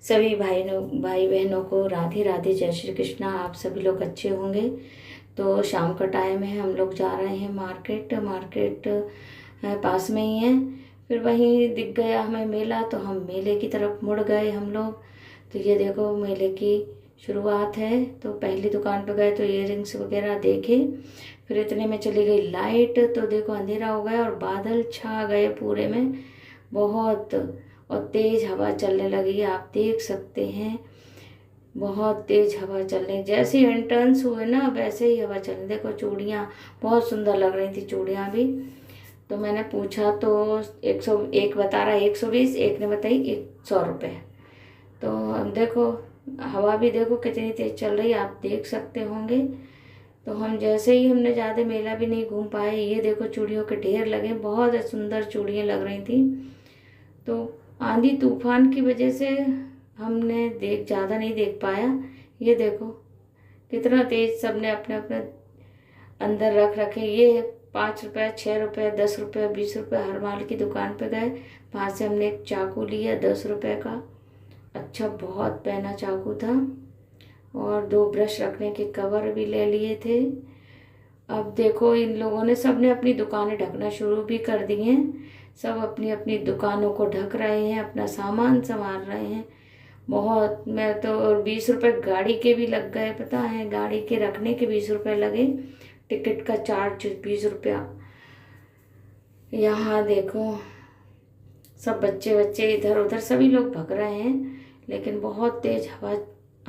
सभी भाई बहनों को राधे राधे, जय श्री कृष्णा। आप सभी लोग अच्छे होंगे। तो शाम का टाइम है, हम लोग जा रहे हैं मार्केट। मार्केट पास में ही है। फिर वहीं दिख गया हमें मेला, तो हम मेले की तरफ मुड़ गए हम लोग। तो ये देखो मेले की शुरुआत है। तो पहली दुकान पर गए तो इयररिंग्स वगैरह देखे। फिर इतने में चली गई लाइट, तो देखो अंधेरा हो गया और बादल छा गए पूरे में बहुत। और तेज़ हवा चलने लगी, आप देख सकते हैं। बहुत तेज़ हवा चलने, जैसे ही एंट्रेंस हुए ना वैसे ही हवा चलने। देखो चूड़ियाँ बहुत सुंदर लग रही थी, चूड़ियाँ भी। तो मैंने पूछा तो 100, एक बता रहा 120, एक ने बताई 100 रुपये। तो अब देखो हवा भी देखो कितनी तेज़ चल रही है, आप देख सकते होंगे। तो हम जैसे ही, हमने ज़्यादा मेला भी नहीं घूम पाए। ये देखो चूड़ियों के ढेर लगे, बहुत सुंदर चूड़ियाँ लग रही थी। तो आंधी तूफान की वजह से हमने ज़्यादा नहीं देख पाया। ये देखो कितना तेज सबने अपने अपने अंदर रख रखे। ये 5 रुपये, 6 रुपये, 10 रुपये, 20 रुपये, हर माल की दुकान पे गए। वहाँ से हमने एक चाकू लिया 10 रुपये का। अच्छा बहुत पहना चाकू था। और 2 ब्रश रखने के कवर भी ले लिए थे। अब देखो इन लोगों ने, सबने अपनी दुकानें ढकना शुरू भी कर दी हैं। सब अपनी अपनी दुकानों को ढक रहे हैं, अपना सामान संभाल रहे हैं। बहुत, मैं तो, और 20 रुपये गाड़ी के भी लग गए, पता है, गाड़ी के रखने के 20 रुपये लगे। टिकट का चार्ज 20 रुपया। यहाँ देखो सब बच्चे बच्चे इधर उधर सभी लोग भग रहे हैं। लेकिन बहुत तेज हवा,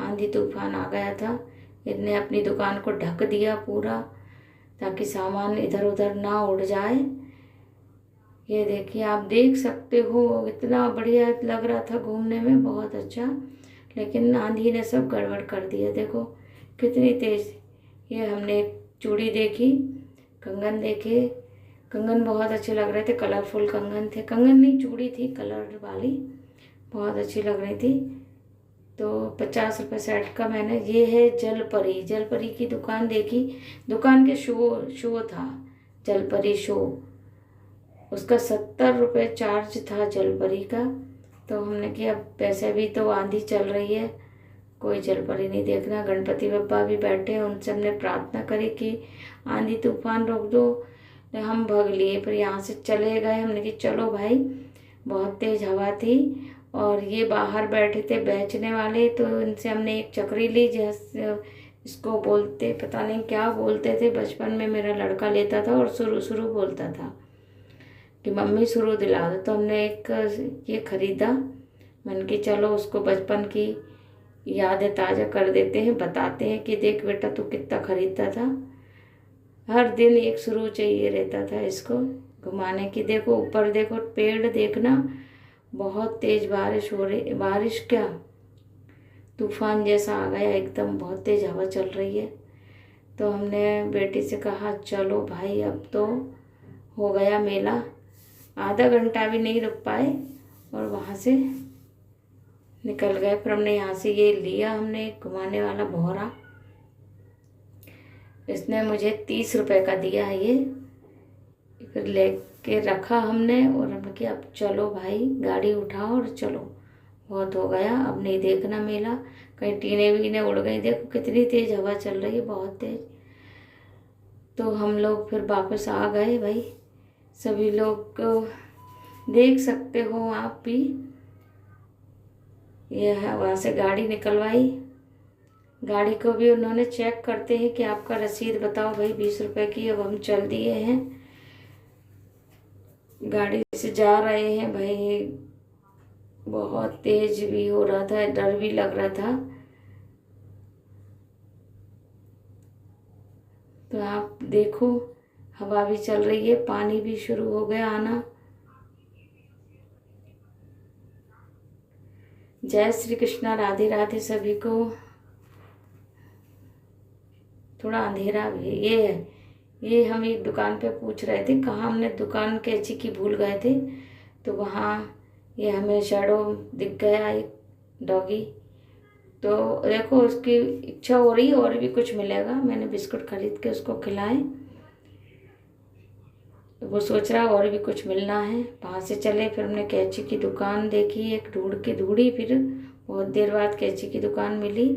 आंधी तूफान आ गया था। इनने अपनी दुकान को ढक दिया पूरा, ताकि सामान इधर उधर ना उड़ जाए। ये देखिए, आप देख सकते हो इतना बढ़िया लग रहा था घूमने में, बहुत अच्छा। लेकिन आंधी ने सब गड़बड़ कर दिया। देखो कितनी तेज। ये हमने एक चूड़ी देखी, कंगन देखे। कंगन बहुत अच्छे लग रहे थे, कलरफुल कंगन थे। कंगन नहीं, चूड़ी थी कलर वाली, बहुत अच्छी लग रही थी। तो 50 रुपये सेट का मैंने, ये है जलपरी, जलपरी की दुकान देखी। दुकान के शो था, जलपरी शो। उसका 70 रुपये चार्ज था जलपरी का। तो हमने किया, पैसे भी तो आंधी चल रही है, कोई जलपरी नहीं देखना। गणपति बप्पा भी बैठे हैं, उनसे हमने प्रार्थना करी कि आंधी तूफान रोक दो। हम भाग लिए, फिर यहाँ से चले गए। हमने कि चलो भाई, बहुत तेज़ हवा थी। और ये बाहर बैठे थे बेचने वाले, तो इनसे हमने एक चक्री ली, जैसे इसको बोलते, पता नहीं क्या बोलते थे, बचपन में मेरा लड़का लेता था और शुरू शुरू बोलता था कि मम्मी शुरू दिला दो। तो हमने एक ये ख़रीदा। मैंने कि चलो उसको बचपन की यादें ताज़ा कर देते हैं, बताते हैं कि देख बेटा तू कितना ख़रीदता था। हर दिन एक शुरू चाहिए रहता था इसको घुमाने की। देखो ऊपर देखो, पेड़ देखना, बहुत तेज़ बारिश हो रही, बारिश क्या, तूफान जैसा आ गया एकदम, बहुत तेज़ हवा चल रही है। तो हमने बेटी से कहा चलो भाई अब तो हो गया मेला। आधा घंटा भी नहीं रुक पाए और वहाँ से निकल गए। फिर हमने यहाँ से ये लिया, हमने घुमाने वाला भौरा। इसने मुझे 30 रुपये का दिया है ये। फिर लेके रखा हमने और हमने कि अब चलो भाई, गाड़ी उठाओ और चलो, बहुत हो गया, अब नहीं देखना मेला। कहीं टीने वीने उड़ गई। देखो कितनी तेज़ हवा चल रही है, बहुत तेज़। तो हम लोग फिर वापस आ गए भाई। सभी लोग देख सकते हो आप भी। ये है, वहाँ से गाड़ी निकलवाई। गाड़ी को भी उन्होंने चेक करते हैं कि आपका रसीद बताओ भाई, 20 रुपये की। अब हम चल दिए हैं, गाड़ी से जा रहे हैं भाई। बहुत तेज भी हो रहा था, डर भी लग रहा था। तो आप देखो हवा भी चल रही है, पानी भी शुरू हो गया आना। जय श्री कृष्णा, राधे राधे सभी को। थोड़ा अंधेरा भी ये है। ये हम एक दुकान पे पूछ रहे थे कहाँ, हमने दुकान कैंची की भूल गए थे। तो वहाँ ये हमें शैडो दिख गया, एक डॉगी। तो देखो उसकी इच्छा हो रही है और भी कुछ मिलेगा। मैंने बिस्कुट खरीद के उसको खिलाए, वो सोच रहा और भी कुछ मिलना है। वहाँ से चले, फिर हमने कैंची की दुकान देखी, एक ढूंढ के ढूंढी, फिर बहुत देर बाद कैंची की दुकान मिली,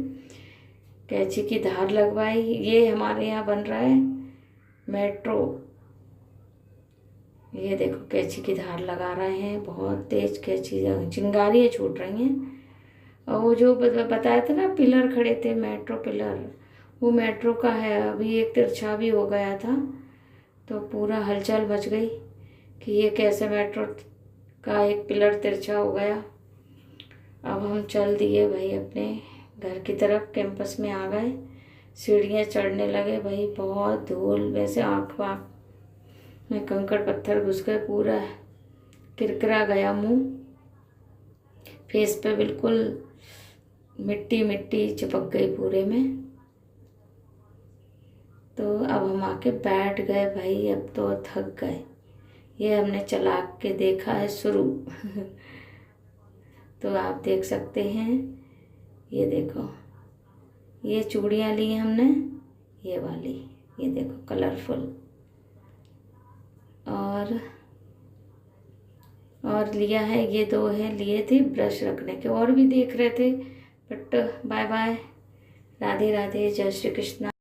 कैंची की धार लगवाई। ये हमारे यहाँ बन रहा है मेट्रो। ये देखो कैंची की धार लगा रहे हैं, बहुत तेज कैंची, चिंगारियाँ छूट रही हैं। और वो जो बताया था ना पिलर खड़े थे, मेट्रो पिलर, वो मेट्रो का है। अभी एक तिरछा भी हो गया था तो पूरा हलचल मच गई कि ये कैसे मेट्रो का एक पिलर तिरछा हो गया। अब हम चल दिए भाई अपने घर की तरफ, कैंपस में आ गए, सीढ़ियाँ चढ़ने लगे भाई। बहुत धूल, वैसे आँख वाँख में कंकड़ पत्थर घुस गए, पूरा किरकिरा गया मुंह, फेस पे बिल्कुल मिट्टी मिट्टी चिपक गई पूरे में। तो अब हम आके बैठ गए भाई, अब तो थक गए। ये हमने चला के देखा है शुरू तो आप देख सकते हैं, ये देखो, ये चूड़ियाँ ली हमने, ये वाली, ये देखो कलरफुल। और लिया है, ये 2 है लिए थे ब्रश रखने के, और भी देख रहे थे, but bye bye, Radhe Radhe, जय श्री कृष्णा।